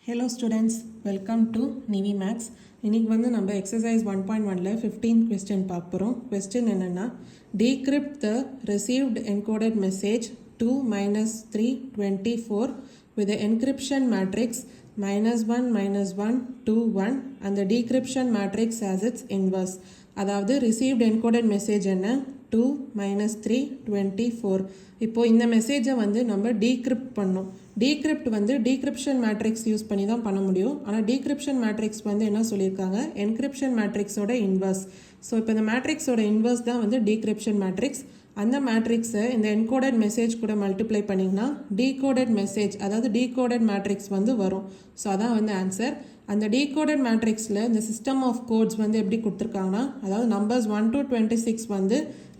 Hello students, welcome to Nivi Maths. இன்னைக்கு வந்து நம்ம exercise 1.1ல 15th question பார்ப்போம். Question என்னன்னா decrypt the received encoded message 2 3 24 with the encryption matrix -1 -1 2 1 and the decryption matrix as its inverse. அதாவது received encoded message என்ன 2 3 24. இப்போ இந்த மெசேஜை வந்து நம்ம டீக்ரிப்ட் பண்ணோம். டீக்ரிப்ட் வந்து டீக்ரிப்ஷன் மேட்ரிக்ஸ் யூஸ் பண்ணி தான் பண்ண முடியும். ஆனால் டீக்ரிப்ஷன் மேட்ரிக்ஸ் வந்து என்ன சொல்லியிருக்காங்க, என்கிரிப்ஷன் மேட்ரிக்ஸோட இன்வர்ஸ். ஸோ இப்போ இந்த மேட்ரிக்ஸோட இன்வர்ஸ் தான் வந்து டீக்ரிப்ஷன் மேட்ரிக்ஸ். அந்த மேட்ரிக்ஸை இந்த என்கோடட் மெசேஜ் கூட மல்டிப்ளை பண்ணிங்கன்னா டீகோடட் மெசேஜ், அதாவது டீகோடட் மேட்ரிக்ஸ் வந்து வரும். ஸோ அதான் வந்து ஆன்சர். அந்த டீகோடட் மேட்ரிக்ஸில் இந்த சிஸ்டம் ஆஃப் கோட்ஸ் வந்து எப்படி கொடுத்துருக்காங்கன்னா, அதாவது நம்பர்ஸ் 1 to 26 வந்து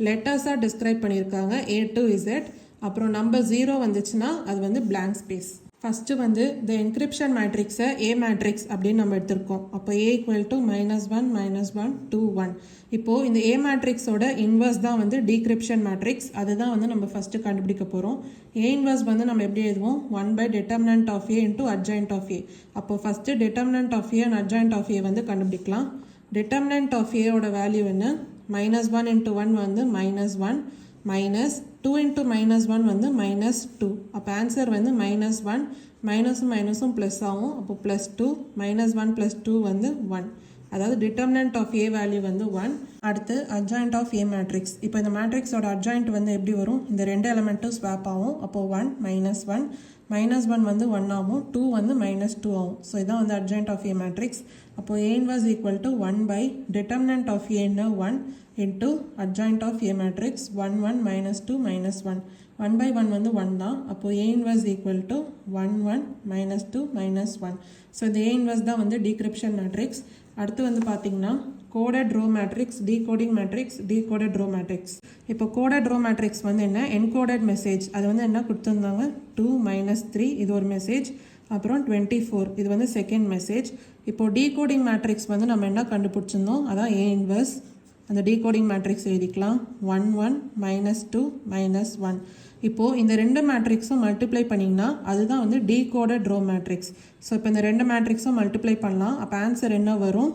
லெட்டர்ஸாக டிஸ்கிரைப் பண்ணியிருக்காங்க A to Z. அப்புறம் நம்பர் 0 வந்துச்சுன்னா அது வந்து blank ஸ்பேஸ். ஃபஸ்ட்டு வந்து இந்த என்கிரிப்ஷன் மேட்ரிக்ஸை A மேட்ரிக்ஸ் அப்படின்னு நம்ம எடுத்திருக்கோம். அப்போ A ஈக்குவல் டு -1 -1 2 1. இப்போது இந்த A மேட்ரிக்ஸோட இன்வர்ஸ் தான் வந்து டீக்ரிப்ஷன் மேட்ரிக்ஸ். அதுதான் வந்து நம்ம ஃபஸ்ட்டு கண்டுபிடிக்க போகிறோம். A இன்வர்ஸ் வந்து நம்ம எப்படி எழுதுவோம், 1/determinant of A into adjoint of A. அப்போ first determinant of A and adjoint of A வந்து கண்டுபிடிக்கலாம். determinant of A ஓட வேல்யூ என்ன, -1 into 1 வந்து -1 minus 2 into -1 வந்து -2. அப்போ ஆன்சர் வந்து -1 மைனஸும் ப்ளஸ் ஆகும். அப்போ +2 -1 + 2 வந்து 1. அதாவது டிட்டர்மினன்ட் ஆஃப் A வேல்யூ வந்து 1. அடுத்து அட்ஜாயிண்ட் ஆஃப் A மேட்ரிக்ஸ். இப்போ இந்த மேட்ரிக்ஸோட அட்ஜாயிண்ட் வந்து எப்படி வரும், இந்த ரெண்டு எலமெண்ட்டும் ஸ்வாப் ஆகும். அப்போது 1 -1 வந்து 1 ஆகும், 2 வந்து -2 ஆகும். ஸோ இதான் வந்து அட்ஜாயிண்ட் ஆஃப் A மேட்ரிக்ஸ். அப்போது A inverse equal to 1/determinant of A என்ன 1 into adjoint of A matrix 1 1 -2 -1. 1/1 வந்து 1 தான். அப்போது A inverse equal to 1 1 -2 -1. So இந்த A inverse தான் வந்து decryption matrix. அடுத்து வந்து பார்த்தீங்கன்னா coded row matrix, decoding matrix, decoded row matrix. இப்போ coded row matrix வந்து என்ன, encoded message. அது வந்து என்ன கொடுத்துருந்தாங்க, 2 -3 இது ஒரு மெசேஜ், அப்புறம் 24 இது வந்து செகண்ட் மெசேஜ். இப்போ decoding matrix வந்து நம்ம என்ன கண்டுபிடிச்சிருந்தோம், அதான் A inverse. அந்த டீகோடிங் மேட்ரிக்ஸ் எழுதிக்கலாம், 1 1 -2 -1. இப்போது இந்த ரெண்டு மேட்ரிக்ஸும் மல்டிப்ளை பண்ணிங்கன்னா அதுதான் வந்து டீகோடட் ரோ மேட்ரிக்ஸ். ஸோ இப்போ இந்த ரெண்டு மேட்ரிக்ஸும் மல்டிப்ளை பண்ணலாம். அப்போ ஆன்சர் என்ன வரும்,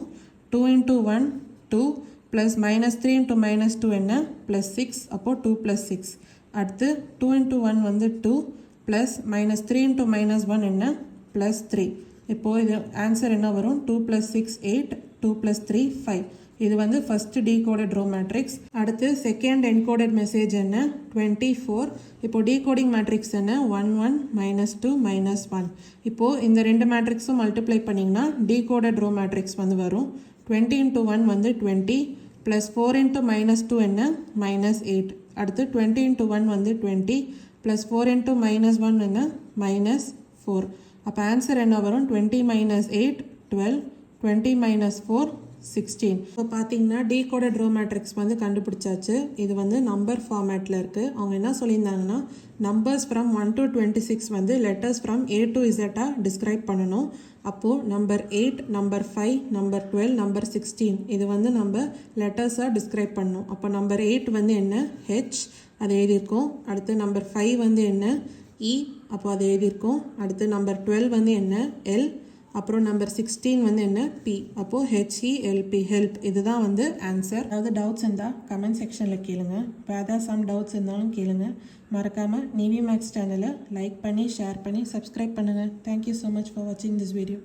2 into 1 2 ப்ளஸ் -3 into -2 என்ன +6. அப்போது 2 + 6. அடுத்து 2 into 1 வந்து 2 ப்ளஸ் -3 into -1 என்ன +3. இப்போது இது ஆன்சர் என்ன வரும், 2 + 6 8 2 + 3 5. இது வந்து ஃபஸ்ட்டு டீகோடட் ரோ மேட்ரிக்ஸ். அடுத்து செகண்ட் என்கோடட் மெசேஜ் என்ன 24. இப்போ டீகோடிங் மேட்ரிக்ஸ் என்ன 1 1 -2 -1. இப்போது இந்த ரெண்டு மேட்ரிக்ஸும் மல்டிப்ளை பண்ணிங்கன்னா டீகோடட் ரோ மேட்ரிக்ஸ் வந்து வரும். 20 into 1 வந்து 20 ப்ளஸ் 4 into -2 என்ன -8. அடுத்து 20 into 1 வந்து 20 ப்ளஸ் 4 into -1 என்ன -4. அப்போ ஆன்சர் என்ன வரும், 20 - 8 12 20 - 4 16. இப்போ பார்த்தீங்கன்னா டீகோடட் ரோ மேட்ரிக்ஸ் வந்து கண்டுபிடிச்சாச்சு. இது வந்து நம்பர் ஃபார்மேட்டில் இருக்குது. அவங்க என்ன சொல்லியிருந்தாங்கன்னா, நம்பர்ஸ் ஃப்ரம் 1 to 26 வந்து letters from A to Z describe பண்ணணும். அப்போது நம்பர் 8 நம்பர் 5 நம்பர் 12 நம்பர் 16 இது வந்து நம்ம லெட்டர்ஸாக டிஸ்கிரைப் பண்ணணும். அப்போ நம்பர் 8 வந்து என்ன H, அது எழுதியிருக்கோம். அடுத்து நம்பர் 5 வந்து என்ன E, அப்போ அது எழுதியிருக்கோம். அடுத்து நம்பர் 12 வந்து என்ன L, அப்புறம் நம்பர் 16 வந்து என்ன P. அப்போது HELP ஹெல்ப், இதுதான் வந்து ஆன்சர். அதாவது டவுட்ஸ் இருந்தால் கமெண்ட் செக்ஷனில் கேளுங்க. இப்போ ஏதாவது சம் டவுட்ஸ் இருந்தாலும் கேளுங்க. மறக்காமல் நிவி மேக்ஸ் சேனலை லைக் பண்ணி ஷேர் பண்ணி சப்ஸ்கிரைப் பண்ணுங்கள். தேங்க்யூ ஸோ மச் ஃபார் வாட்சிங் திஸ் வீடியோ.